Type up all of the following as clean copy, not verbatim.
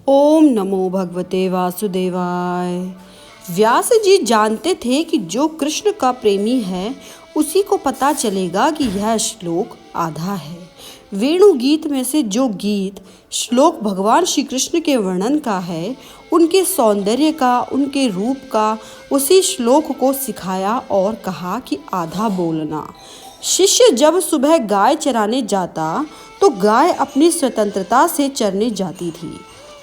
ओम नमो भगवते वासुदेवाय। व्यास जी जानते थे कि जो कृष्ण का प्रेमी है उसी को पता चलेगा कि यह श्लोक आधा है। वेणु गीत में से जो गीत श्लोक भगवान श्री कृष्ण के वर्णन का है, उनके सौंदर्य का, उनके रूप का उसी श्लोक को सिखाया और कहा कि आधा बोलना। शिष्य जब सुबह गाय चराने जाता तो गाय अपनी स्वतंत्रता से चरने जाती थी।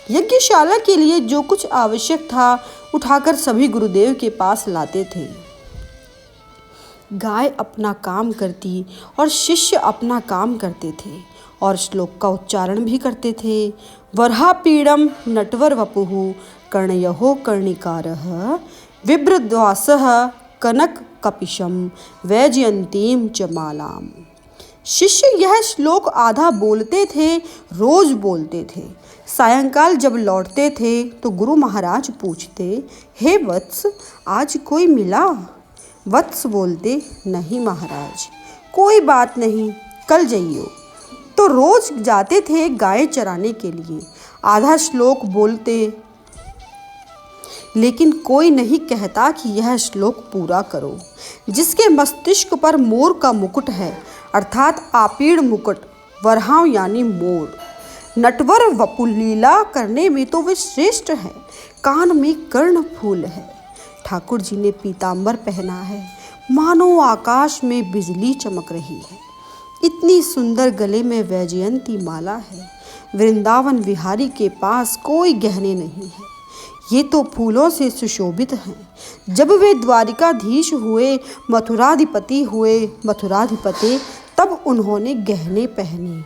यज्ञशाला के लिए जो कुछ आवश्यक था उठाकर सभी गुरुदेव के पास लाते थे। गाय अपना काम करती और शिष्य अपना काम करते थे और श्लोक का उच्चारण भी करते थे। वराहपीडम नटवर वपुः कर्णयो कर्णिकारः विभ्रद्वासः कनक कपिशम वैजयंतीम च मालाम। शिष्य यह श्लोक आधा बोलते थे, रोज बोलते थे। सायंकाल जब लौटते थे तो गुरु महाराज पूछते, हे वत्स, आज कोई मिला? वत्स बोलते, नहीं महाराज, कोई बात नहीं, कल जाइयो। तो रोज जाते थे गाय चराने के लिए। आधा श्लोक बोलते, लेकिन कोई नहीं कहता कि यह श्लोक पूरा करो। जिसके मस्तिष्क पर मोर का मुकुट है, अर्थात आपीड़ मुकुट, वरहाव यानी मोर। नटवर वपुलीला करने में तो वे श्रेष्ठ है। कान में कर्ण फूल है। ठाकुर जी ने पीतांबर पहना है, मानो आकाश में बिजली चमक रही है। इतनी सुंदर गले में वैजयंती माला है। वृंदावन विहारी के पास कोई गहने नहीं है, ये तो फूलों से सुशोभित हैं। जब वे द्वारिकाधीश हुए, मथुराधिपति, तब उन्होंने गहने पहने।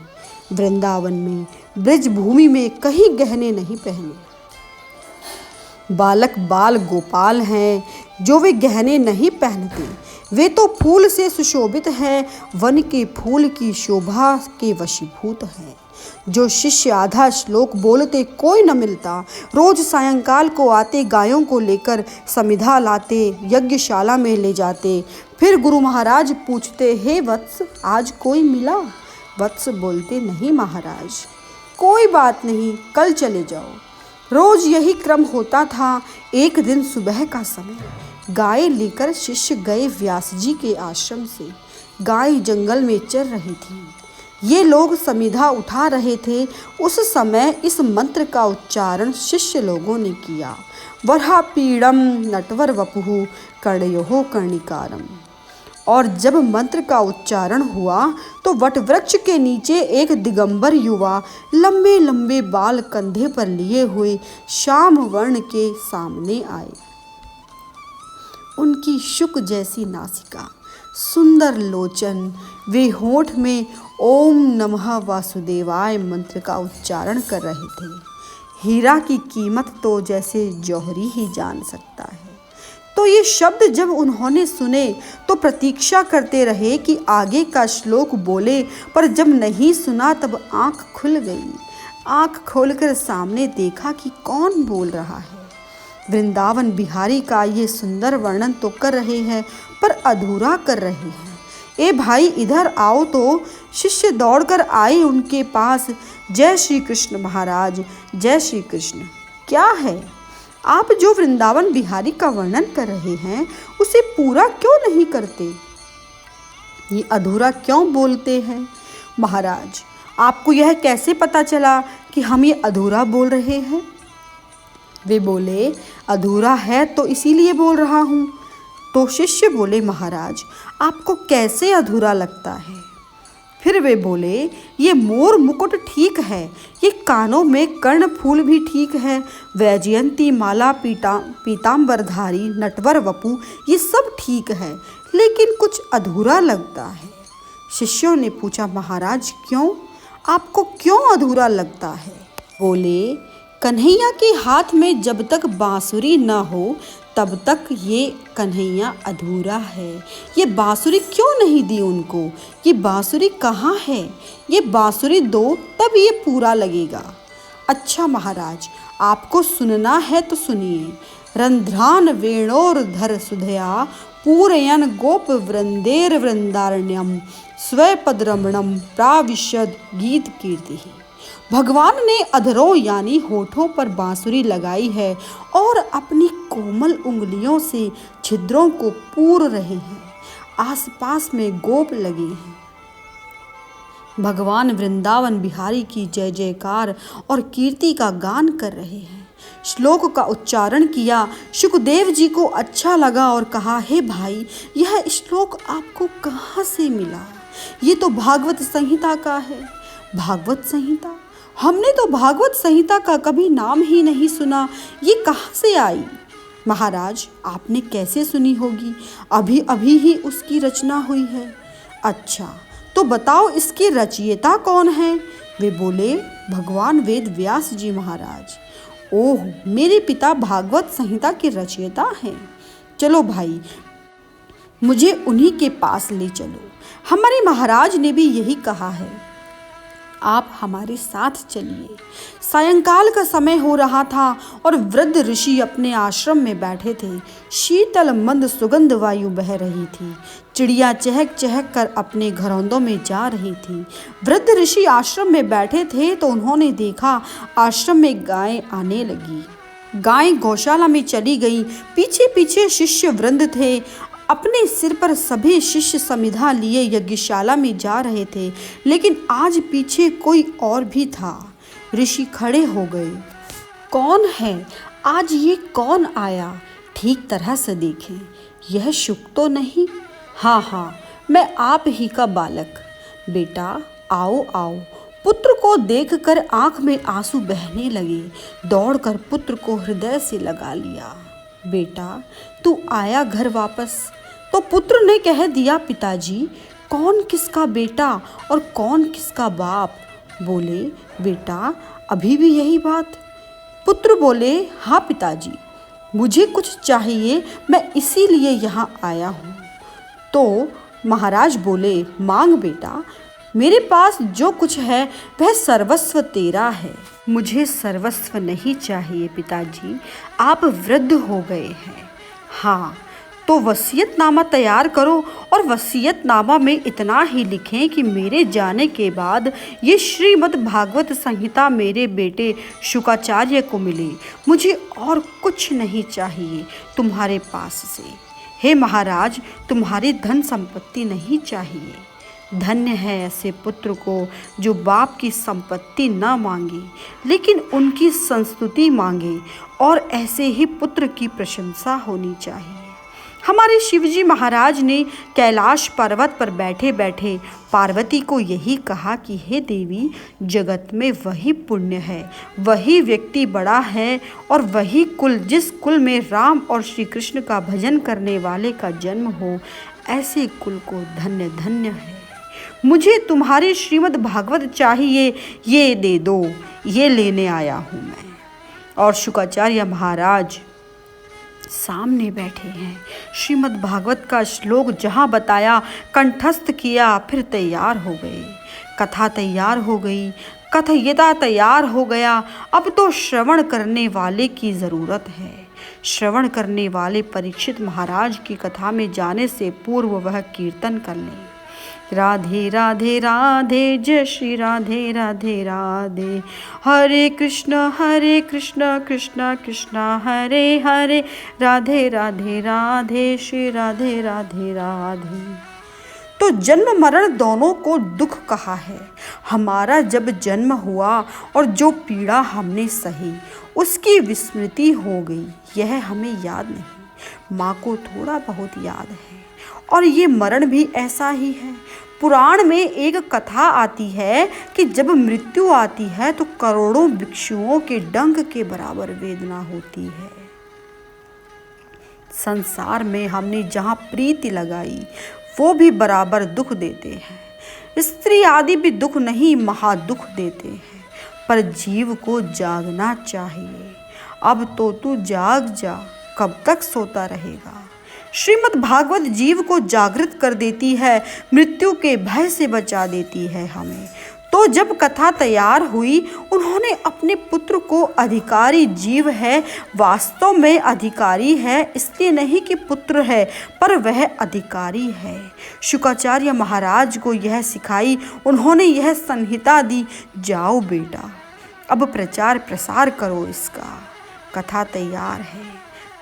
वृंदावन में, ब्रज भूमि में कहीं गहने नहीं पहने। बालक बाल गोपाल हैं जो वे गहने नहीं पहनते। वे तो फूल से सुशोभित हैं, वन के फूल की शोभा के वशीभूत हैं। जो शिष्य आधा श्लोक बोलते कोई न मिलता, रोज सायंकाल को आते, गायों को लेकर समिधा लाते, यज्ञशाला में ले जाते। फिर गुरु महाराज पूछते, हे वत्स, आज कोई मिला? वत्स बोलते, नहीं महाराज, कोई बात नहीं, कल चले जाओ। रोज यही क्रम होता था। एक दिन सुबह का समय गाय लेकर शिष्य गए व्यास जी के आश्रम से। गाय जंगल में चर रही थी। ये लोग समिधा उठा रहे थे। उस समय इस मंत्र का उच्चारण शिष्य लोगों ने किया, वराहपीडम नटवर वपुः कर्णयो कर्णिकारम। और जब मंत्र का उच्चारण हुआ तो वटवृक्ष के नीचे एक दिगंबर युवा लंबे लंबे बाल कंधे पर लिए हुए श्याम वर्ण के सामने आए। उनकी शुक जैसी नासिका, सुंदर लोचन, वे होठ में ओम नमः वासुदेवाय मंत्र का उच्चारण कर रहे थे। हीरा की कीमत तो जैसे जौहरी ही जान सकता है। तो ये शब्द जब उन्होंने सुने तो प्रतीक्षा करते रहे कि आगे का श्लोक बोले, पर जब नहीं सुना तब आंख खुल गई। आंख खोलकर सामने देखा कि कौन बोल रहा है। वृंदावन बिहारी का ये सुंदर वर्णन तो कर रहे हैं, पर अधूरा कर रहे हैं। ए भाई, इधर आओ। तो शिष्य दौड़कर आए उनके पास। जय श्री कृष्ण महाराज, जय श्री कृष्ण। क्या है, आप जो वृंदावन बिहारी का वर्णन कर रहे हैं उसे पूरा क्यों नहीं करते? ये अधूरा क्यों बोलते हैं? महाराज, आपको यह कैसे पता चला कि हम ये अधूरा बोल रहे हैं? वे बोले, अधूरा है तो इसीलिए बोल रहा हूँ। तो शिष्य बोले, महाराज, आपको कैसे अधूरा लगता है? फिर वे बोले, ये मोर मुकुट ठीक है, ये कानों में कर्ण फूल भी ठीक है, वैजयंती माला, पीतांबरधारी नटवर वपु, ये सब ठीक है, लेकिन कुछ अधूरा लगता है। शिष्यों ने पूछा, महाराज क्यों? आपको क्यों अधूरा लगता है? बोले, कन्हैया के हाथ में जब तक बांसुरी न हो तब तक ये कन्हैया अधूरा है। ये बांसुरी क्यों नहीं दी उनको? ये बांसुरी कहाँ है? ये बांसुरी दो तब ये पूरा लगेगा। अच्छा महाराज, आपको सुनना है तो सुनिए। रंध्रान वेणोर्धर सुधया पूरयन गोप वृंदेर वृंदारण्यम स्वपदरमणम प्राविशद गीत कीर्ति। भगवान ने अधरों यानी होठों पर बांसुरी लगाई है और अपनी कोमल उंगलियों से छिद्रों को पूर रहे हैं। आसपास में गोप लगे हैं। भगवान वृंदावन बिहारी की जय जयकार और कीर्ति का गान कर रहे हैं। श्लोक का उच्चारण किया। सुखदेव जी को अच्छा लगा और कहा, हे भाई, यह श्लोक आपको कहाँ से मिला? ये तो भागवत संहिता का है। भागवत संहिता? हमने तो भागवत संहिता का कभी नाम ही नहीं सुना। ये कहाँ से आई? महाराज, आपने कैसे सुनी होगी? अभी अभी ही उसकी रचना हुई है। अच्छा, तो बताओ इसके रचयिता कौन है? वे बोले, भगवान वेद व्यास जी महाराज। ओह, मेरे पिता भागवत संहिता के रचयिता हैं। चलो भाई, मुझे उन्हीं के पास ले चलो। हमारे महाराज ने भी यही कहा है। आप हमारे साथ चलिए। सायंकाल का समय हो रहा था और वृद्ध ऋषि अपने आश्रम में बैठे थे। शीतल मंद सुगंध वायु बह रही थी। चिड़िया चहक चहक कर अपने घरौंदों में जा रही थी। वृद्ध ऋषि आश्रम में बैठे थे तो उन्होंने देखा आश्रम में गाय आने लगी। गाय गौशाला में चली गई। पीछे पीछे शिष्य वृंद थे। अपने सिर पर सभी शिष्य समिधा लिए यज्ञशाला में जा रहे थे, लेकिन आज पीछे कोई और भी था। ऋषि खड़े हो गए। कौन है? आज ये कौन आया? ठीक तरह से देखें, यह शुक तो नहीं? हाँ, मैं आप ही का बालक। बेटा, आओ आओ। पुत्र को देखकर आंख में आंसू बहने लगे। दौड़कर पुत्र को हृदय से लगा लिया। बेटा, तू आया घर वापस? तो पुत्र ने कह दिया, पिताजी, कौन किसका बेटा और कौन किसका बाप? बोले, बेटा, अभी भी यही बात? पुत्र बोले, हाँ पिताजी, मुझे कुछ चाहिए, मैं इसीलिए यहाँ आया हूँ। तो महाराज बोले, मांग बेटा, मेरे पास जो कुछ है वह सर्वस्व तेरा है। मुझे सर्वस्व नहीं चाहिए पिताजी, आप वृद्ध हो गए हैं। हाँ, तो वसीयतनामा तैयार करो और वसीयतनामा में इतना ही लिखें कि मेरे जाने के बाद ये श्रीमद् भागवत संहिता मेरे बेटे शुकाचार्य को मिले। मुझे और कुछ नहीं चाहिए तुम्हारे पास से। हे महाराज, तुम्हारी धन संपत्ति नहीं चाहिए। धन्य है ऐसे पुत्र को जो बाप की संपत्ति न मांगे लेकिन उनकी संस्तुति मांगे, और ऐसे ही पुत्र की प्रशंसा होनी चाहिए। हमारे शिवजी महाराज ने कैलाश पर्वत पर बैठे बैठे पार्वती को यही कहा कि हे देवी, जगत में वही पुण्य है, वही व्यक्ति बड़ा है और वही कुल, जिस कुल में राम और श्री कृष्ण का भजन करने वाले का जन्म हो, ऐसे कुल को धन्य धन्य है। मुझे तुम्हारी श्रीमद् भागवत चाहिए, ये दे दो, ये लेने आया हूँ मैं। और शुकाचार्य महाराज सामने बैठे हैं। श्रीमद् भागवत का श्लोक जहाँ बताया कंठस्थ किया, फिर तैयार हो गए। कथा तैयार हो गई, कथयिता तैयार हो गया। अब तो श्रवण करने वाले की ज़रूरत है। श्रवण करने वाले परीक्षित महाराज की कथा में जाने से पूर्व वह कीर्तन कर लें। राधे राधे राधे, जय श्री राधे राधे राधे, हरे कृष्ण कृष्ण कृष्ण हरे हरे, राधे राधे राधे, श्री राधे राधे राधे। तो जन्म मरण दोनों को दुख कहा है। हमारा जब जन्म हुआ और जो पीड़ा हमने सही, उसकी विस्मृति हो गई, यह हमें याद नहीं। माँ को थोड़ा बहुत याद है। और ये मरण भी ऐसा ही है। पुराण में एक कथा आती है कि जब मृत्यु आती है तो करोड़ों भिक्षुओं के डंक के बराबर वेदना होती है। संसार में हमने जहाँ प्रीति लगाई वो भी बराबर दुख देते हैं। स्त्री आदि भी दुख नहीं, महादुख देते हैं। पर जीव को जागना चाहिए। अब तो तू जाग जा, कब तक सोता रहेगा। श्रीमद् भागवत जीव को जागृत कर देती है, मृत्यु के भय से बचा देती है हमें। तो जब कथा तैयार हुई, उन्होंने अपने पुत्र को अधिकारी जीव है, वास्तव में अधिकारी है, इसलिए नहीं कि पुत्र है, पर वह अधिकारी है। शुक्राचार्य महाराज को यह सिखाई। उन्होंने यह संहिता दी, जाओ बेटा, अब प्रचार प्रसार करो इसका। कथा तैयार है,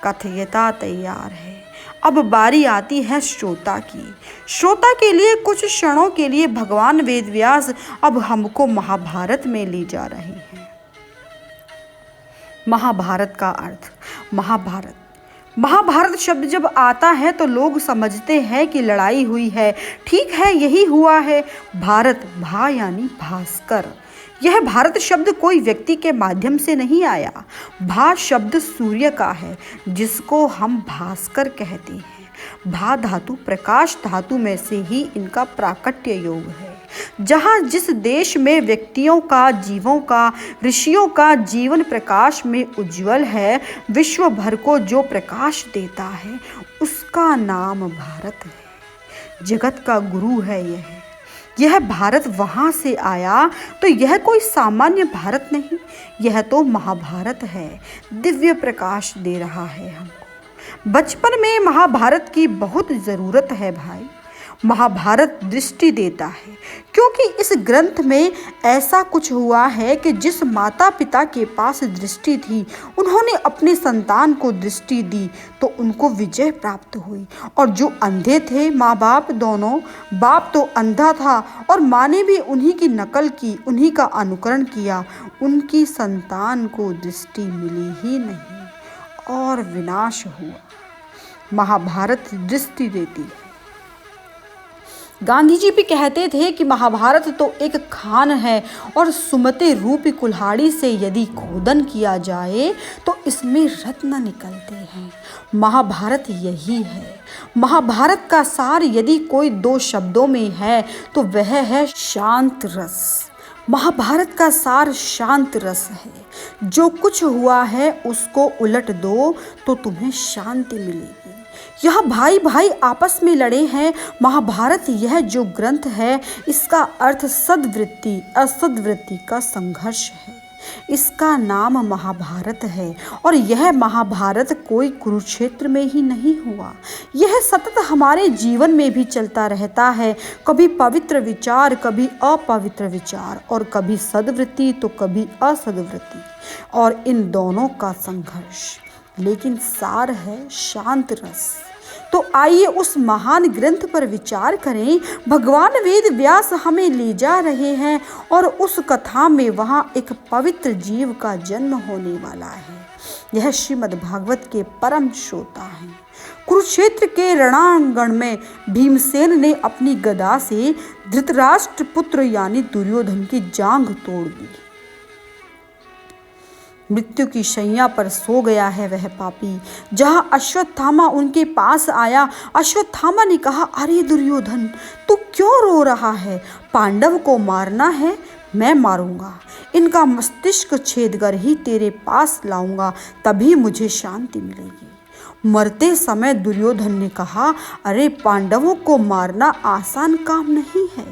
कथयिता तैयार है। अब बारी आती है श्रोता की। श्रोता के लिए कुछ क्षणों के लिए भगवान वेदव्यास अब हमको महाभारत में ले जा रहे हैं। महाभारत का अर्थ, महाभारत शब्द जब आता है तो लोग समझते हैं कि लड़ाई हुई है। ठीक है, यही हुआ है। भारत, भा यानी भास्कर। यह भारत शब्द कोई व्यक्ति के माध्यम से नहीं आया। भा शब्द सूर्य का है, जिसको हम भास्कर कहते हैं। भा धातु प्रकाश धातु में से ही इनका प्राकट्य योग है। जहाँ जिस देश में व्यक्तियों का, जीवों का, ऋषियों का जीवन प्रकाश में उज्जवल है, विश्व भर को जो प्रकाश देता है, उसका नाम भारत है। जगत का गुरु है यह भारत वहाँ से आया, तो यह कोई सामान्य भारत नहीं, यह तो महाभारत है। दिव्य प्रकाश दे रहा है हमको। बचपन में महाभारत की बहुत ज़रूरत है भाई। महाभारत दृष्टि देता है, क्योंकि इस ग्रंथ में ऐसा कुछ हुआ है कि जिस माता पिता के पास दृष्टि थी, उन्होंने अपने संतान को दृष्टि दी तो उनको विजय प्राप्त हुई। और जो अंधे थे, माँ बाप दोनों, बाप तो अंधा था और माँ ने भी उन्हीं की नकल की, उन्हीं का अनुकरण किया, उनकी संतान को दृष्टि मिली ही नहीं और विनाश हुआ। महाभारत दृष्टि देती है। गांधी जी भी कहते थे कि महाभारत तो एक खान है और सुमते रूपी कुल्हाड़ी से यदि खोदन किया जाए तो इसमें रत्न निकलते हैं। महाभारत यही है। महाभारत का सार यदि कोई 2 शब्दों में है तो वह है शांत रस। महाभारत का सार शांत रस है। जो कुछ हुआ है उसको उलट दो तो तुम्हें शांति मिलेगी। यह भाई भाई आपस में लड़े हैं। महाभारत यह जो ग्रंथ है, इसका अर्थ सद्वृत्ति असद्वृत्ति का संघर्ष है। इसका नाम महाभारत है। और यह महाभारत कोई कुरुक्षेत्र में ही नहीं हुआ, यह सतत हमारे जीवन में भी चलता रहता है। कभी पवित्र विचार, कभी अपवित्र विचार, और कभी सद्वृत्ति तो कभी असद्वृत्ति, और इन दोनों का संघर्ष। लेकिन सार है शांत रस। तो आइए उस महान ग्रंथ पर विचार करें। भगवान वेद व्यास हमें ले जा रहे हैं और उस कथा में वहाँ एक पवित्र जीव का जन्म होने वाला है। यह श्रीमद् भागवत के परम श्रोता हैं। कुरुक्षेत्र के रणांगण में भीमसेन ने अपनी गदा से धृतराष्ट्र पुत्र यानी दुर्योधन की जांघ तोड़ दी। मृत्यु की शैया पर सो गया है वह पापी। जहाँ अश्वत्थामा उनके पास आया, अश्वत्थामा ने कहा, अरे दुर्योधन, तू क्यों रो रहा है? पांडव को मारना है, मैं मारूंगा। इनका मस्तिष्क छेद कर ही तेरे पास लाऊंगा, तभी मुझे शांति मिलेगी। मरते समय दुर्योधन ने कहा, अरे पांडवों को मारना आसान काम नहीं है।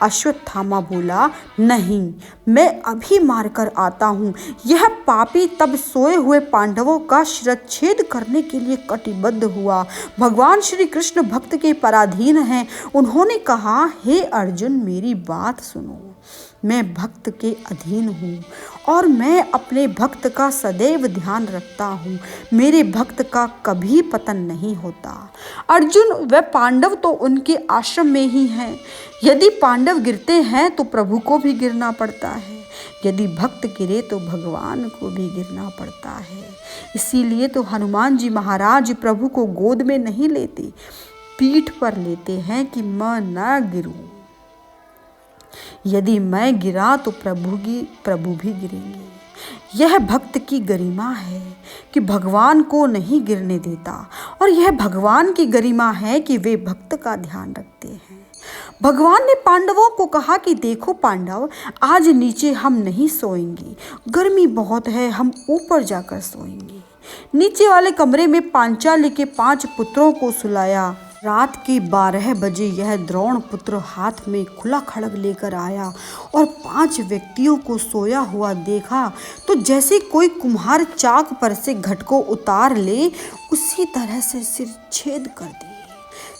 अश्वत्थामा बोला, नहीं, मैं अभी मारकर आता हूँ। यह पापी तब सोए हुए पांडवों का शिरच्छेद करने के लिए कटिबद्ध हुआ। भगवान श्री कृष्ण भक्त के पराधीन हैं। उन्होंने कहा, हे अर्जुन, मेरी बात सुनो। मैं भक्त के अधीन हूँ और मैं अपने भक्त का सदैव ध्यान रखता हूँ। मेरे भक्त का कभी पतन नहीं होता। अर्जुन, वह पांडव तो उनके आश्रम में ही हैं। यदि पांडव गिरते हैं तो प्रभु को भी गिरना पड़ता है। यदि भक्त गिरे तो भगवान को भी गिरना पड़ता है। इसीलिए तो हनुमान जी महाराज प्रभु को गोद में नहीं लेते, पीठ पर लेते हैं कि मैं न गिरूं। यदि मैं गिरा तो प्रभु भी गिरेंगे। यह भक्त की गरिमा है कि भगवान को नहीं गिरने देता, और यह भगवान की गरिमा है कि वे भक्त का ध्यान रखते हैं। भगवान ने पांडवों को कहा कि देखो पांडव, आज नीचे हम नहीं सोएंगे, गर्मी बहुत है, हम ऊपर जाकर सोएंगे। नीचे वाले कमरे में पांचाली के 5 पुत्रों को सुलाया रात के 12 बजे यह द्रोण पुत्र हाथ में खुला खड्ग लेकर आया और 5 व्यक्तियों को सोया हुआ देखा तो जैसे कोई कुम्हार चाक पर से घट को उतार ले उसी तरह से सिर छेद कर दिए।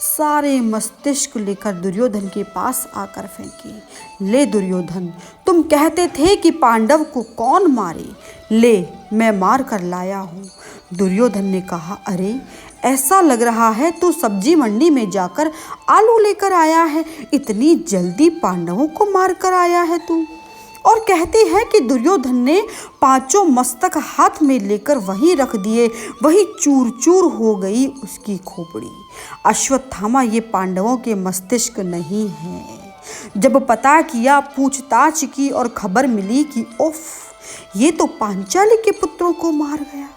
सारे मस्तिष्क लेकर दुर्योधन के पास आकर फेंके। ले दुर्योधन, तुम कहते थे कि पांडव को कौन मारे, ले मैं मार कर लाया हूँ। दुर्योधन ने कहा, अरे ऐसा लग रहा है तू सब्जी मंडी में जाकर आलू लेकर आया है, इतनी जल्दी पांडवों को मार कर आया है तू। और कहते हैं कि दुर्योधन ने 5 मस्तक हाथ में लेकर वहीं रख दिए, वही चूर चूर हो गई उसकी खोपड़ी। अश्वत्थामा, ये पांडवों के मस्तिष्क नहीं है। जब पता किया, पूछताछ की और खबर मिली कि उफ, ये तो पांचाली के पुत्रों को मार गया।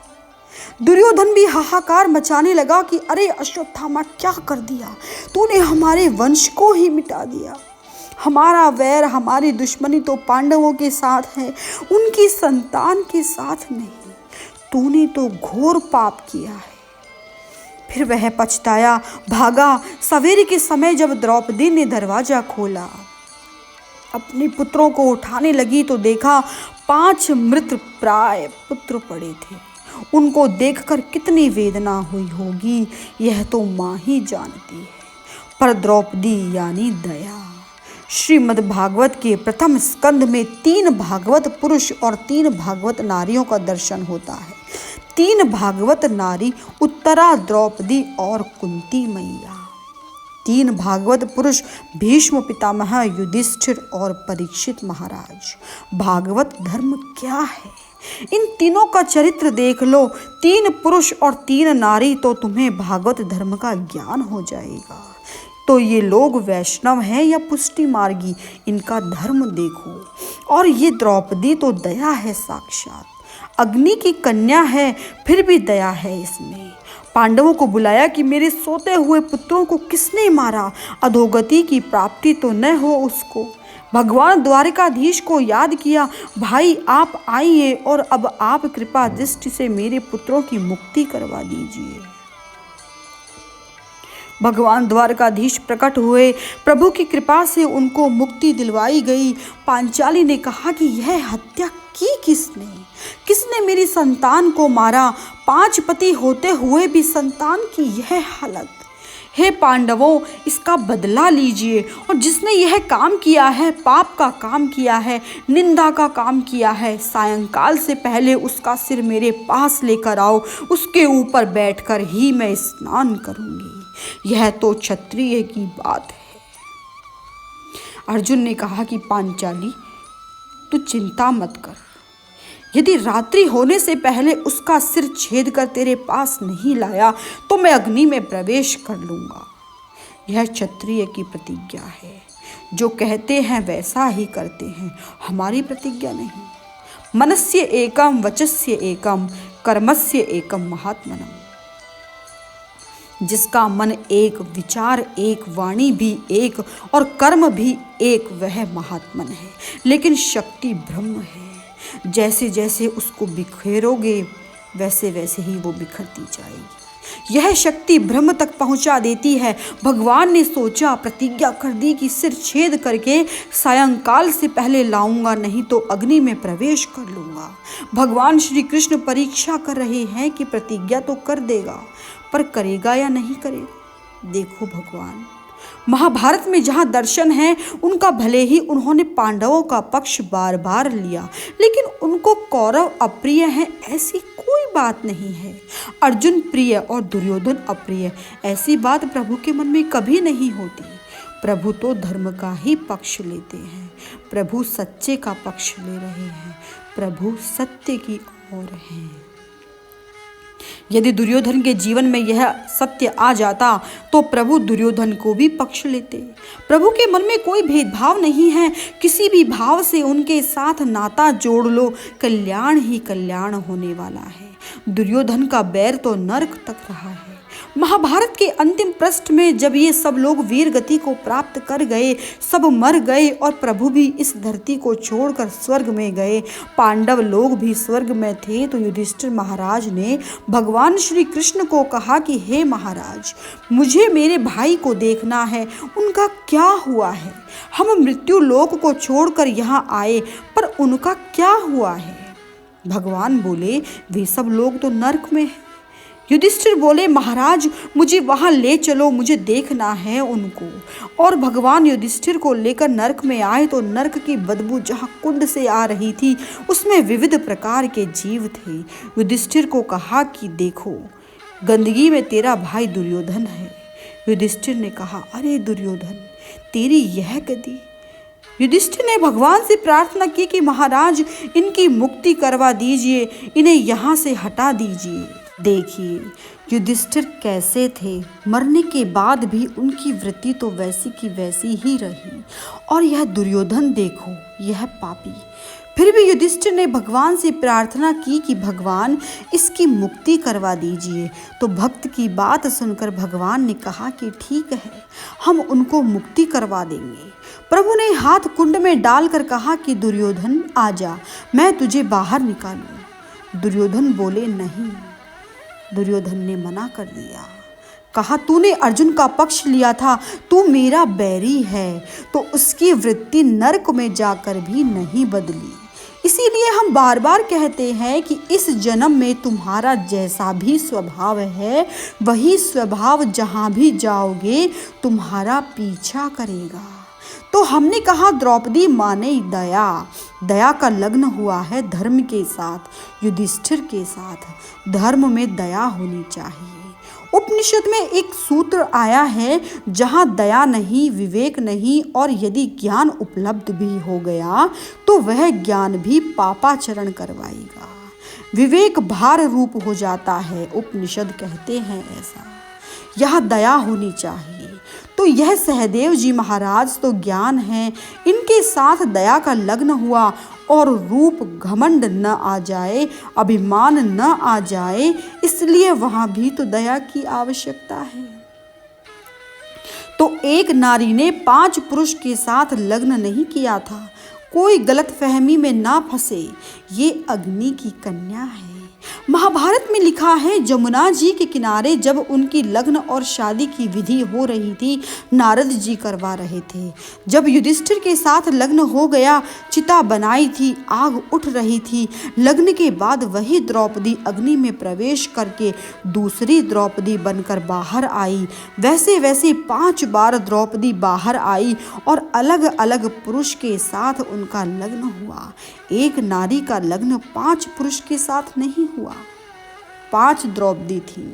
दुर्योधन भी हाहाकार मचाने लगा कि अरे अश्वत्थामा, क्या कर दिया तूने, हमारे वंश को ही मिटा दिया। हमारा वैर, हमारी दुश्मनी तो पांडवों के साथ है, उनकी संतान के साथ नहीं। तूने तो घोर पाप किया है। फिर वह पछताया, भागा। सवेरे के समय जब द्रौपदी ने दरवाजा खोला, अपने पुत्रों को उठाने लगी तो देखा 5 मृत प्राय पुत्र पड़े थे। उनको देखकर कितनी वेदना हुई होगी, यह तो माँ ही जानती है। पर द्रौपदी यानी दया। श्रीमद् भागवत के प्रथम स्कंध में 3 भागवत पुरुष और 3 भागवत नारियों का दर्शन होता है। 3 भागवत नारी उत्तरा, द्रौपदी और कुंती मैया। 3 भागवत पुरुष भीष्म पितामह, युधिष्ठिर और परीक्षित महाराज। भागवत धर्म क्या है, इन तीनों का चरित्र देख लो। 3 पुरुष और 3 नारी तो तुम्हें भागवत धर्म का ज्ञान हो जाएगा। तो ये लोग वैष्णव हैं या पुष्टि मार्गी, इनका धर्म देखो। और ये द्रौपदी तो दया है साक्षात, अग्नि की कन्या है, फिर भी दया है इसमें। पांडवों को बुलाया कि मेरे सोते हुए पुत्रों को किसने मारा, अधोगति की प्राप्ति तो न हो उसको। भगवान द्वारिकाधीश को याद किया, भाई आप आइए और अब आप कृपा दृष्टि से मेरे पुत्रों की मुक्ति करवा दीजिए। भगवान द्वारकाधीश प्रकट हुए, प्रभु की कृपा से उनको मुक्ति दिलवाई गई। पांचाली ने कहा कि यह हत्या की किसने मेरी संतान को मारा, 5 पति होते हुए भी संतान की यह हालत। हे पांडवों, इसका बदला लीजिए। और जिसने यह काम किया है, पाप का काम किया है, निंदा का काम किया है, सायंकाल से पहले उसका सिर मेरे पास लेकर आओ, उसके ऊपर बैठकर ही मैं स्नान करूंगी। यह तो क्षत्रिय की बात है। अर्जुन ने कहा कि पांचाली, तू चिंता मत कर, यदि रात्रि होने से पहले उसका सिर छेद कर तेरे पास नहीं लाया तो मैं अग्नि में प्रवेश कर लूंगा। यह क्षत्रिय की प्रतिज्ञा है, जो कहते हैं वैसा ही करते हैं, हमारी प्रतिज्ञा नहीं। मनस्य एकम वचस्य एकम कर्मस्य एकम महात्मनम। जिसका मन एक, विचार एक, वाणी भी एक और कर्म भी एक, वह महात्मन है। लेकिन शक्ति ब्रह्म है, जैसे जैसे उसको बिखेरोगे वैसे वैसे ही वो बिखरती जाएगी। यह शक्ति ब्रह्म तक पहुंचा देती है। भगवान ने सोचा, प्रतिज्ञा कर दी कि सिर छेद करके सायंकाल से पहले लाऊंगा, नहीं तो अग्नि में प्रवेश कर लूंगा। भगवान श्री कृष्ण परीक्षा कर रहे हैं कि प्रतिज्ञा तो कर देगा, पर करेगा या नहीं करेगा। देखो भगवान, महाभारत में जहाँ दर्शन है उनका भले ही उन्होंने पांडवों का पक्ष बार बार लिया, लेकिन उनको कौरव अप्रिय हैं ऐसी कोई बात नहीं है। अर्जुन प्रिय और दुर्योधन अप्रिय, ऐसी बात प्रभु के मन में कभी नहीं होती। प्रभु तो धर्म का ही पक्ष लेते हैं, प्रभु सच्चे का पक्ष ले रहे हैं, प्रभु सत्य की ओर हैं। यदि दुर्योधन के जीवन में यह सत्य आ जाता तो प्रभु दुर्योधन को भी पक्ष लेते। प्रभु के मन में कोई भेदभाव नहीं है, किसी भी भाव से उनके साथ नाता जोड़ लो, कल्याण ही कल्याण होने वाला है। दुर्योधन का बैर तो नरक तक रहा है, महाभारत के अंतिम पृष्ठ में जब ये सब लोग वीर गति को प्राप्त कर गए, सब मर गए और प्रभु भी इस धरती को छोड़कर स्वर्ग में गए, पांडव लोग भी स्वर्ग में थे, तो युधिष्ठिर महाराज ने भगवान श्री कृष्ण को कहा कि हे महाराज, मुझे मेरे भाई को देखना है, उनका क्या हुआ है। हम मृत्यु लोक को छोड़कर यहाँ आए, पर उनका क्या हुआ है। भगवान बोले, वे सब लोग तो नरक में हैं। युधिष्ठिर बोले, महाराज मुझे वहां ले चलो, मुझे देखना है उनको। और भगवान युधिष्ठिर को लेकर नरक में आए तो नरक की बदबू जहां कुंड से आ रही थी उसमें विविध प्रकार के जीव थे। युधिष्ठिर को कहा कि देखो, गंदगी में तेरा भाई दुर्योधन है। युधिष्ठिर ने कहा, अरे दुर्योधन, तेरी यह गति। युधिष्ठिर ने भगवान से प्रार्थना की कि महाराज इनकी मुक्ति करवा दीजिए, इन्हें यहाँ से हटा दीजिए। देखिए युधिष्ठिर कैसे थे, मरने के बाद भी उनकी वृत्ति तो वैसी की वैसी ही रही। और यह दुर्योधन देखो, यह पापी। फिर भी युधिष्ठिर ने भगवान से प्रार्थना की कि भगवान इसकी मुक्ति करवा दीजिए। तो भक्त की बात सुनकर भगवान ने कहा कि ठीक है, हम उनको मुक्ति करवा देंगे। प्रभु ने हाथ कुंड में डालकर कहा कि दुर्योधन आजा, मैं तुझे बाहर निकालूं। दुर्योधन बोले नहीं। दुर्योधन ने मना कर दिया, कहा तूने अर्जुन का पक्ष लिया था, तू मेरा बैरी है। तो उसकी वृत्ति नरक में जाकर भी नहीं बदली। इसीलिए हम बार बार कहते हैं कि इस जन्म में तुम्हारा जैसा भी स्वभाव है, वही स्वभाव जहाँ भी जाओगे तुम्हारा पीछा करेगा। तो हमने कहा द्रौपदी माने दया, दया का लग्न हुआ है धर्म के साथ, युधिष्ठिर के साथ। धर्म में दया होनी चाहिए। उपनिषद में एक सूत्र आया है, जहाँ दया नहीं, विवेक नहीं, और यदि ज्ञान उपलब्ध भी हो गया तो वह ज्ञान भी पापाचरण करवाएगा। विवेक भार रूप हो जाता है, उपनिषद कहते हैं ऐसा। यह दया होनी चाहिए। तो यह सहदेव जी महाराज तो ज्ञान है, इनके साथ दया का लग्न हुआ और रूप घमंड न आ जाए, अभिमान न आ जाए, इसलिए वहां भी तो दया की आवश्यकता है। तो एक नारी ने 5 पुरुष के साथ लग्न नहीं किया था। कोई गलतफहमी में ना फंसे, ये अग्नि की कन्या है। महाभारत में लिखा है, जमुना जी के किनारे जब उनकी लग्न और शादी की विधि हो रही थी, नारद जी करवा रहे थे। जब युधिष्ठिर के साथ लग्न हो गया, चिता बनाई थी, आग उठ रही थी। लग्न के बाद वही द्रौपदी अग्नि में प्रवेश करके दूसरी द्रौपदी बनकर बाहर आई। वैसे वैसे 5 बार द्रौपदी बाहर आई और अलग अलग पुरुष के साथ उनका लग्न हुआ। एक नारी का लग्न 5 पुरुष के साथ नहीं हुआ। 5 द्रौपदी थी,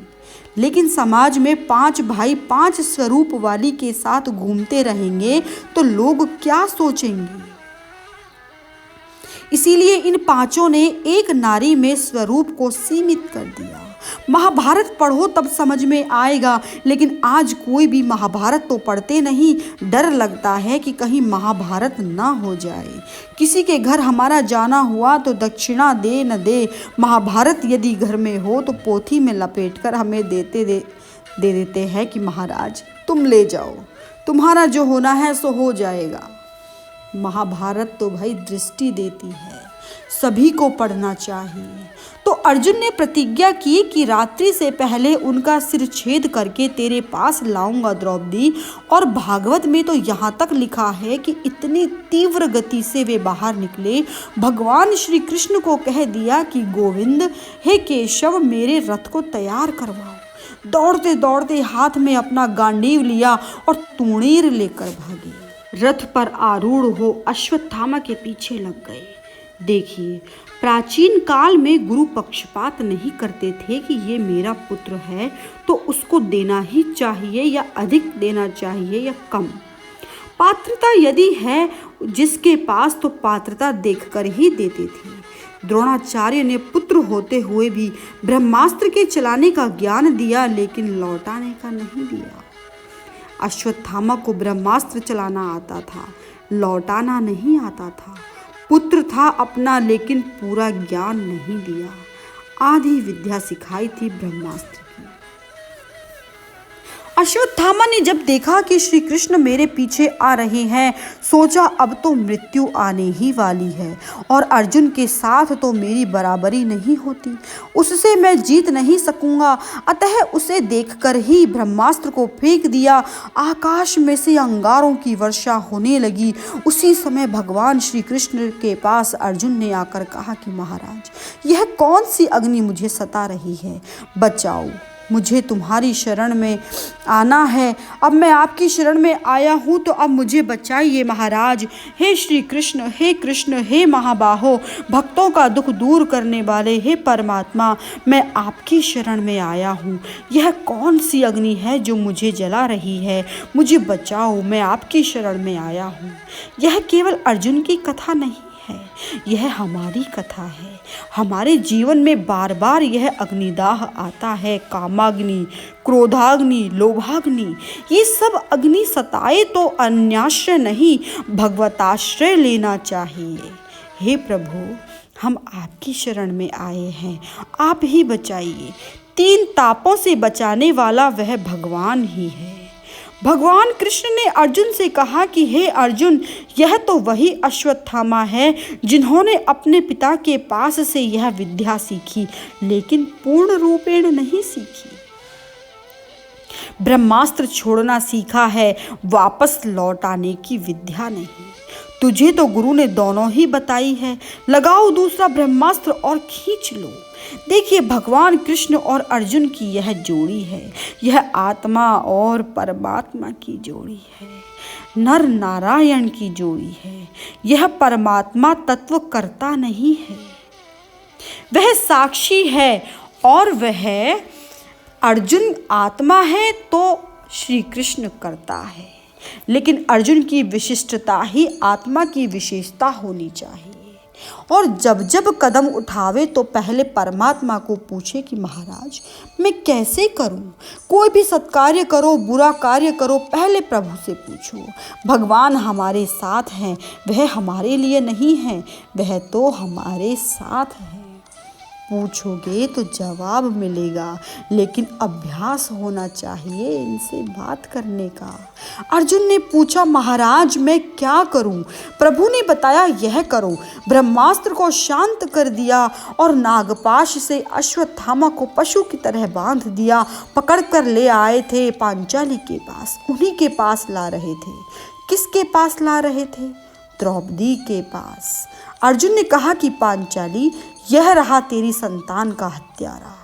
लेकिन समाज में 5 भाई 5 स्वरूप वाली के साथ घूमते रहेंगे तो लोग क्या सोचेंगे। इसीलिए इन 5 ने एक नारी में स्वरूप को सीमित कर दिया। महाभारत पढ़ो तब समझ में आएगा, लेकिन आज कोई भी महाभारत तो पढ़ते नहीं। डर लगता है कि कहीं महाभारत ना हो जाए। किसी के घर हमारा जाना हुआ तो दक्षिणा दे न दे, महाभारत यदि घर में हो तो पोथी में लपेटकर हमें दे देते हैं कि महाराज तुम ले जाओ, तुम्हारा जो होना है सो हो जाएगा। महाभारत तो भाई दृष्टि देती है, सभी को पढ़ना चाहिए। तो अर्जुन ने प्रतिज्ञा की कि रात्रि से पहले उनका सिर छेद करके तेरे पास लाऊंगा द्रौपदी। और भागवत में तो यहाँ तक लिखा है कि इतनी तीव्र गति से वे बाहर निकले, भगवान श्री कृष्ण को कह दिया कि गोविंद, हे केशव, मेरे रथ को तैयार करवाओ। दौड़ते दौड़ते हाथ में अपना गांडीव लिया और तूणीर लेकर भागे। रथ पर आरूढ़ हो अश्वत्थामा के पीछे लग गए। देखिए, प्राचीन काल में गुरु पक्षपात नहीं करते थे कि ये मेरा पुत्र है तो उसको देना ही चाहिए या अधिक देना चाहिए या कम। पात्रता यदि है जिसके पास तो पात्रता देखकर ही देते थे। द्रोणाचार्य ने पुत्र होते हुए भी ब्रह्मास्त्र के चलाने का ज्ञान दिया, लेकिन लौटाने का नहीं दिया। अश्वत्थामा को ब्रह्मास्त्र चलाना आता था, लौटाना नहीं आता था। पुत्र था अपना, लेकिन पूरा ज्ञान नहीं दिया। आधी विद्या सिखाई थी ब्रह्मास्त्र की। अश्वत्थामा ने जब देखा कि श्री कृष्ण मेरे पीछे आ रहे हैं, सोचा अब तो मृत्यु आने ही वाली है और अर्जुन के साथ तो मेरी बराबरी नहीं होती, उससे मैं जीत नहीं सकूंगा। अतः उसे देखकर ही ब्रह्मास्त्र को फेंक दिया। आकाश में से अंगारों की वर्षा होने लगी। उसी समय भगवान श्री कृष्ण के पास अर्जुन ने आकर कहा कि महाराज, यह कौन सी अग्नि मुझे सता रही है, बचाओ, मुझे तुम्हारी शरण में आना है। अब मैं आपकी शरण में आया हूँ तो अब मुझे बचाइए महाराज। हे श्री कृष्ण, हे कृष्ण, हे महाबाहो, भक्तों का दुख दूर करने वाले, हे परमात्मा, मैं आपकी शरण में आया हूँ। यह कौन सी अग्नि है जो मुझे जला रही है, मुझे बचाओ, मैं आपकी शरण में आया हूँ। यह केवल अर्जुन की कथा नहीं है, यह हमारी कथा है। हमारे जीवन में बार बार यह अग्निदाह आता है। कामाग्नि, क्रोधाग्नि, लोभाग्नि, ये सब अग्नि सताए तो अन्याश्रय नहीं, भगवताश्रय लेना चाहिए। हे प्रभु, हम आपकी शरण में आए हैं, आप ही बचाइए। 3 तापों से बचाने वाला वह भगवान ही है। भगवान कृष्ण ने अर्जुन से कहा कि हे अर्जुन, यह तो वही अश्वत्थामा है जिन्होंने अपने पिता के पास से यह विद्या सीखी, लेकिन पूर्ण रूपेण नहीं सीखी। ब्रह्मास्त्र छोड़ना सीखा है, वापस लौट आने की विद्या नहीं। तुझे तो गुरु ने दोनों ही बताई है। लगाओ दूसरा ब्रह्मास्त्र और खींच लो। देखिए, भगवान कृष्ण और अर्जुन की यह जोड़ी है, यह आत्मा और परमात्मा की जोड़ी है, नर नारायण की जोड़ी है। यह परमात्मा तत्व करता नहीं है, वह साक्षी है और वह अर्जुन आत्मा है तो श्री कृष्ण करता है। लेकिन अर्जुन की विशिष्टता ही आत्मा की विशेषता होनी चाहिए। और जब जब कदम उठावे तो पहले परमात्मा को पूछे कि महाराज, मैं कैसे करूं? कोई भी सत्कार्य करो, बुरा कार्य करो, पहले प्रभु से पूछो। भगवान हमारे साथ हैं, वह हमारे लिए नहीं है, वह तो हमारे साथ है। पूछोगे तो जवाब मिलेगा, लेकिन अभ्यास होना चाहिए इनसे बात करने का। अर्जुन ने पूछा, महाराज मैं क्या करूं? प्रभु ने बताया, यह करो। ब्रह्मास्त्र को शांत कर दिया और नागपाश से अश्वत्थामा को पशु की तरह बांध दिया। पकड़ कर ले आए थे पांचाली के पास, उन्हीं के पास ला रहे थे। किसके पास ला रहे थे? द्रौपदी के पास। अर्जुन ने कहा कि पांचाली, यह रहा तेरी संतान का हत्यारा।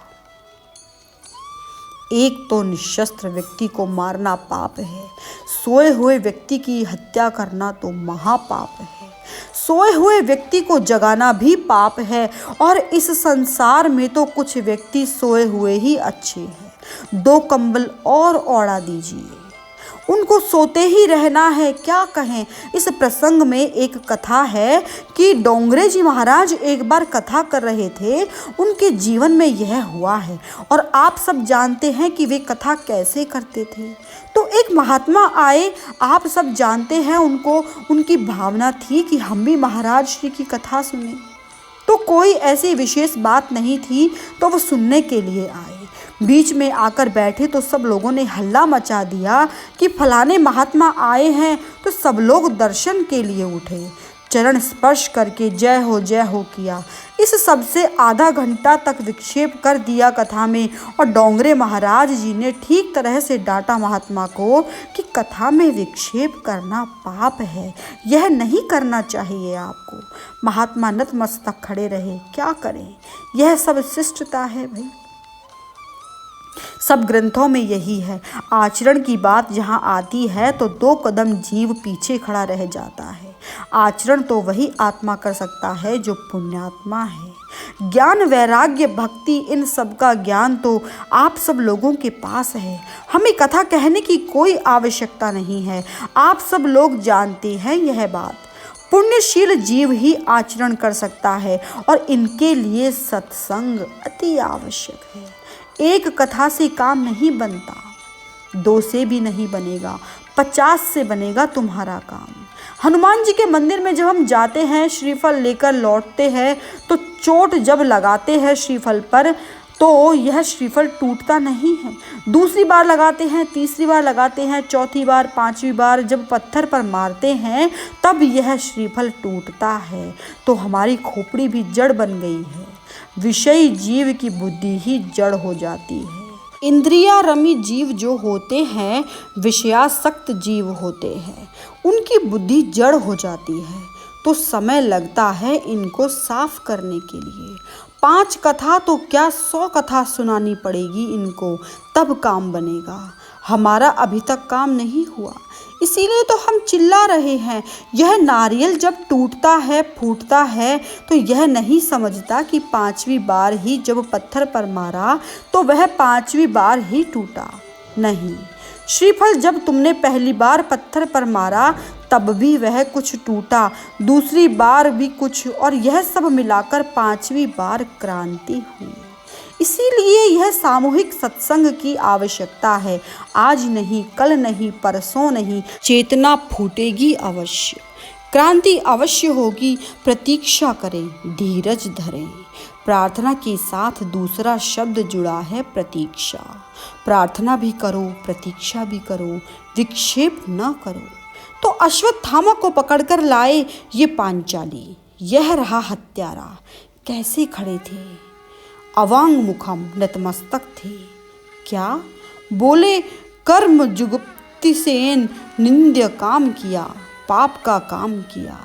एक तो निशस्त्र व्यक्ति को मारना पाप है, सोए हुए व्यक्ति की हत्या करना तो महापाप है। सोए हुए व्यक्ति को जगाना भी पाप है, और इस संसार में तो कुछ व्यक्ति सोए हुए ही अच्छे हैं। 2 कंबल और ओढ़ा दीजिए, उनको सोते ही रहना है। क्या कहें, इस प्रसंग में एक कथा है कि डोंगरे जी महाराज एक बार कथा कर रहे थे, उनके जीवन में यह हुआ है और आप सब जानते हैं कि वे कथा कैसे करते थे। तो एक महात्मा आए, आप सब जानते हैं उनको, उनकी भावना थी कि हम भी महाराज श्री की कथा सुने। तो कोई ऐसी विशेष बात नहीं थी, तो वो सुनने के लिए आए। बीच में आकर बैठे तो सब लोगों ने हल्ला मचा दिया कि फलाने महात्मा आए हैं। तो सब लोग दर्शन के लिए उठे, चरण स्पर्श करके जय हो किया। इस सब से आधा घंटा तक विक्षेप कर दिया कथा में, और डोंगरे महाराज जी ने ठीक तरह से डांटा महात्मा को कि कथा में विक्षेप करना पाप है, यह नहीं करना चाहिए आपको। महात्मा नतमस्तक खड़े रहे। क्या करें, यह सब शिष्टता है भाई। सब ग्रंथों में यही है। आचरण की बात जहाँ आती है तो 2 कदम जीव पीछे खड़ा रह जाता है। आचरण तो वही आत्मा कर सकता है जो पुण्यात्मा है। ज्ञान, वैराग्य, भक्ति, इन सब का ज्ञान तो आप सब लोगों के पास है। हमें कथा कहने की कोई आवश्यकता नहीं है, आप सब लोग जानते हैं यह बात। पुण्यशील जीव ही आचरण कर सकता है, और इनके लिए सत्संग अति आवश्यक है। एक कथा से काम नहीं बनता, 2 से भी नहीं बनेगा, 50 से बनेगा तुम्हारा काम। हनुमान जी के मंदिर में जब हम जाते हैं, श्रीफल लेकर लौटते हैं, तो चोट जब लगाते हैं श्रीफल पर तो यह श्रीफल टूटता नहीं है। दूसरी बार लगाते हैं, तीसरी बार लगाते हैं, चौथी बार, पांचवी बार जब पत्थर पर मारते हैं तब यह श्रीफल टूटता है। तो हमारी खोपड़ी भी जड़ बन गई है। विषयी जीव की बुद्धि ही जड़ हो जाती है। इंद्रियारमी जीव जो होते हैं, विषयासक्त जीव होते हैं, उनकी बुद्धि जड़ हो जाती है। तो समय लगता है इनको साफ करने के लिए। 5 कथा तो क्या 100 कथा सुनानी पड़ेगी इनको, तब काम बनेगा। हमारा अभी तक काम नहीं हुआ, इसीलिए तो हम चिल्ला रहे हैं। यह नारियल जब टूटता है, फूटता है, तो यह नहीं समझता कि 5वीं बार ही जब पत्थर पर मारा तो वह 5वीं बार ही टूटा। नहीं, श्रीफल जब तुमने पहली बार पत्थर पर मारा तब भी वह कुछ टूटा, दूसरी बार भी कुछ, और यह सब मिलाकर 5वीं बार क्रांति हुई। इसीलिए यह सामूहिक सत्संग की आवश्यकता है। आज नहीं, कल नहीं, परसों नहीं, चेतना फूटेगी अवश्य, क्रांति अवश्य होगी। प्रतीक्षा करें, धीरज धरें। प्रार्थना के साथ दूसरा शब्द जुड़ा है, प्रतीक्षा। प्रार्थना भी करो, प्रतीक्षा भी करो, विक्षेप न करो। तो अश्वत्थामा को पकड़कर लाए ये पांचाली। यह रहा हत्यारा। कैसे खड़े थे, अवांग मुखम, नतमस्तक थे। क्या बोले? कर्म जुगुप्तिसेन, निंद्य काम किया, पाप का काम किया।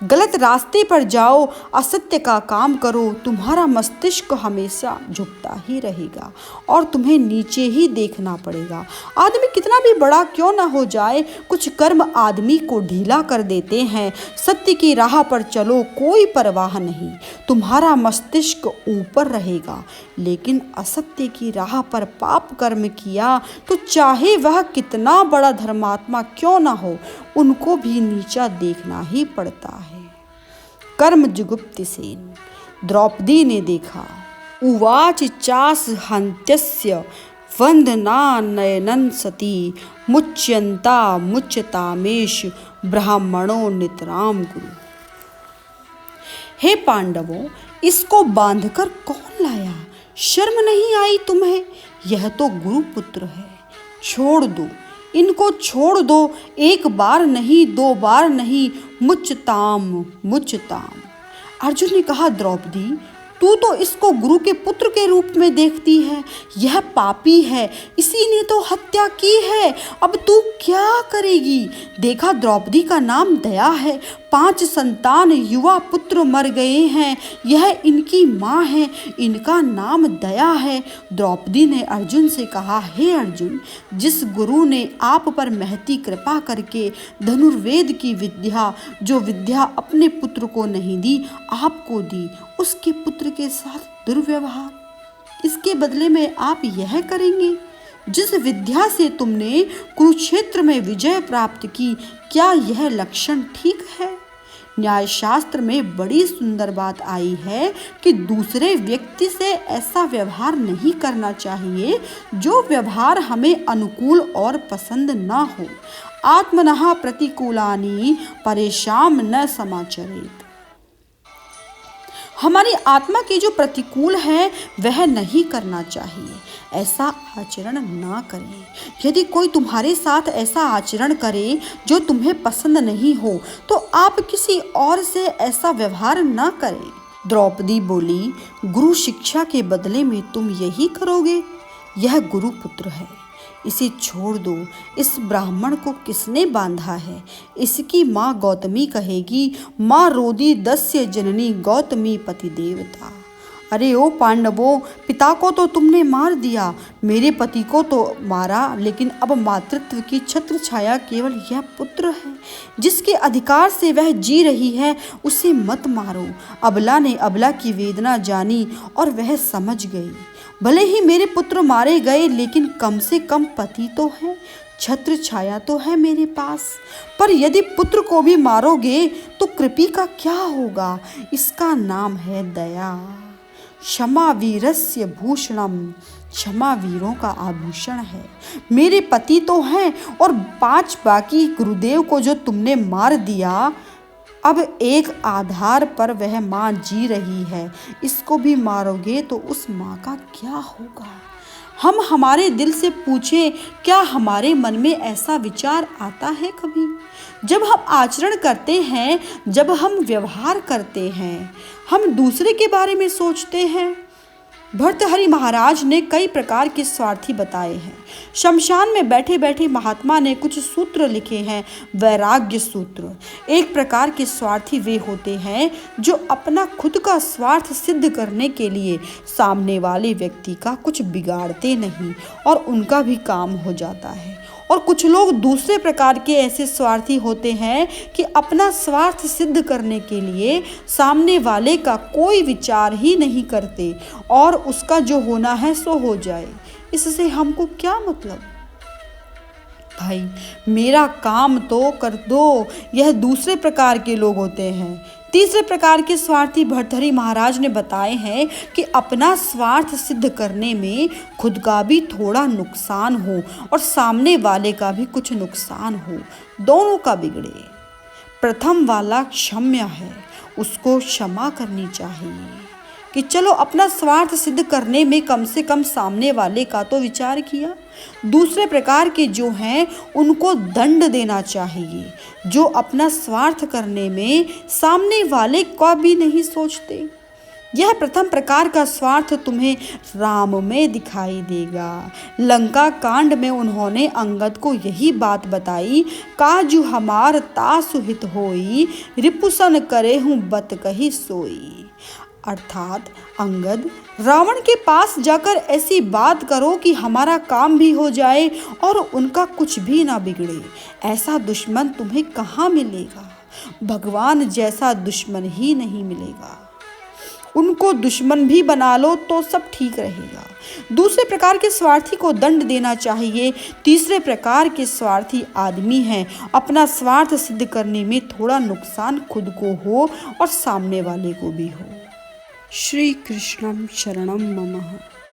गलत रास्ते पर जाओ, असत्य का काम करो, तुम्हारा मस्तिष्क हमेशा झुकता ही रहेगा और तुम्हें नीचे ही देखना पड़ेगा। आदमी कितना भी बड़ा क्यों ना हो जाए, कुछ कर्म आदमी को ढीला कर देते हैं। सत्य की राह पर चलो, कोई परवाह नहीं, तुम्हारा मस्तिष्क ऊपर रहेगा। लेकिन असत्य की राह पर पाप कर्म किया तो चाहे वह कितना बड़ा धर्मात्मा क्यों ना हो, उनको भी नीचा देखना ही पड़ता है। कर्म जुगुप्तिसेन। द्रौपदी ने देखा। उवाच चास हन्त्यस्य वंदना नयनन सती, मुच्यंता मुच्यतामेश ब्राह्मणों नितराम गुरु। हे पांडवों, इसको बांधकर कौन लाया? शर्म नहीं आई तुम्हें? यह तो गुरुपुत्र है। छोड़ दो, इनको छोड़ दो। 1 बार नहीं, 2 बार नहीं, मुच्यताम मुच्यताम। अर्जुन ने कहा, द्रौपदी तू तो इसको गुरु के पुत्र के रूप में देखती है। यह पापी है, इसी ने तो हत्या की है। अब तू क्या करेगी? देखा, द्रौपदी का नाम दया है। 5 संतान युवा पुत्र मर गए हैं। यह इनकी माँ है, इनका नाम दया है। द्रौपदी ने अर्जुन से कहा, हे अर्जुन, जिस गुरु ने आप पर महती कृपा करके धनुर्वेद की विद्या, जो विद्या अपने पुत्र को नहीं दी, आपको दी, उसके पुत्र के साथ दुर्व्यवहार, इसके बदले में आप यह करेंगे? जिस विद्या से तुमने कुरुक्षेत्र में विजय प्राप्त की, क्या यह लक्षण ठीक है? न्याय शास्त्र में बड़ी सुंदर बात आई है कि दूसरे व्यक्ति से ऐसा व्यवहार नहीं करना चाहिए जो व्यवहार हमें अनुकूल और पसंद ना हो। आत्मनः प्रतिकूलानि परेशान न समाचरेत। हमारी आत्मा के जो प्रतिकूल है वह नहीं करना चाहिए, ऐसा आचरण ना करें। यदि कोई तुम्हारे साथ ऐसा आचरण करे जो तुम्हें पसंद नहीं हो तो आप किसी और से ऐसा व्यवहार ना करें। द्रौपदी बोली, गुरु शिक्षा के बदले में तुम यही करोगे? यह गुरुपुत्र है, इसे छोड़ दो। इस ब्राह्मण को किसने बांधा है? इसकी माँ गौतमी कहेगी, माँ रोदी दस्य जननी गौतमी पति देवता। अरे ओ पांडवों, पिता को तो तुमने मार दिया, मेरे पति को तो मारा, लेकिन अब मातृत्व की छत्र छाया केवल यह पुत्र है। जिसके अधिकार से वह जी रही है उसे मत मारो। अबला ने अबला की वेदना जानी और वह समझ गई। भले ही मेरे पुत्र मारे गए, लेकिन कम से कम पति तो है, छत्र छाया तो है मेरे पास। पर यदि पुत्र को भी मारोगे तो कृपी का क्या होगा? इसका नाम है दया। क्षमा वीरस्य भूषणम, क्षमा वीरों का आभूषण है। मेरे पति तो हैं और 5 बाकी गुरुदेव को जो तुमने मार दिया, अब एक आधार पर वह माँ जी रही है, इसको भी मारोगे तो उस माँ का क्या होगा? हम हमारे दिल से पूछें, क्या हमारे मन में ऐसा विचार आता है कभी? जब हम आचरण करते हैं, जब हम व्यवहार करते हैं, हम दूसरे के बारे में सोचते हैं। भर्तृहरि महाराज ने कई प्रकार के स्वार्थी बताए हैं। शमशान में बैठे बैठे महात्मा ने कुछ सूत्र लिखे हैं, वैराग्य सूत्र। एक प्रकार के स्वार्थी वे होते हैं जो अपना खुद का स्वार्थ सिद्ध करने के लिए सामने वाले व्यक्ति का कुछ बिगाड़ते नहीं और उनका भी काम हो जाता है। और कुछ लोग दूसरे प्रकार के ऐसे स्वार्थी होते हैं कि अपना स्वार्थ सिद्ध करने के लिए सामने वाले का कोई विचार ही नहीं करते और उसका जो होना है सो हो जाए। इससे हमको क्या मतलब? भाई, मेरा काम तो कर दो, यह दूसरे प्रकार के लोग होते हैं। तीसरे प्रकार के स्वार्थी भर्तृहरि महाराज ने बताए हैं कि अपना स्वार्थ सिद्ध करने में खुद का भी थोड़ा नुकसान हो और सामने वाले का भी कुछ नुकसान हो, दोनों का बिगड़े। प्रथम वाला क्षम्य है, उसको क्षमा करनी चाहिए कि चलो अपना स्वार्थ सिद्ध करने में कम से कम सामने वाले का तो विचार किया। दूसरे प्रकार के जो हैं उनको दंड देना चाहिए, जो अपना स्वार्थ करने में सामने वाले का भी नहीं सोचते। यह प्रथम प्रकार का स्वार्थ तुम्हें राम में दिखाई देगा। लंका कांड में उन्होंने अंगद को यही बात बताई, काजू हमार तासु हित होई, रिपुसन करे हूँ बत कही सोई। अर्थात अंगद, रावण के पास जाकर ऐसी बात करो कि हमारा काम भी हो जाए और उनका कुछ भी ना बिगड़े। ऐसा दुश्मन तुम्हें कहाँ मिलेगा? भगवान जैसा दुश्मन ही नहीं मिलेगा। उनको दुश्मन भी बना लो तो सब ठीक रहेगा। दूसरे प्रकार के स्वार्थी को दंड देना चाहिए। तीसरे प्रकार के स्वार्थी आदमी हैं, अपना स्वार्थ सिद्ध करने में थोड़ा नुकसान खुद को हो और सामने वाले को भी हो। श्री कृष्णं शरणं मम।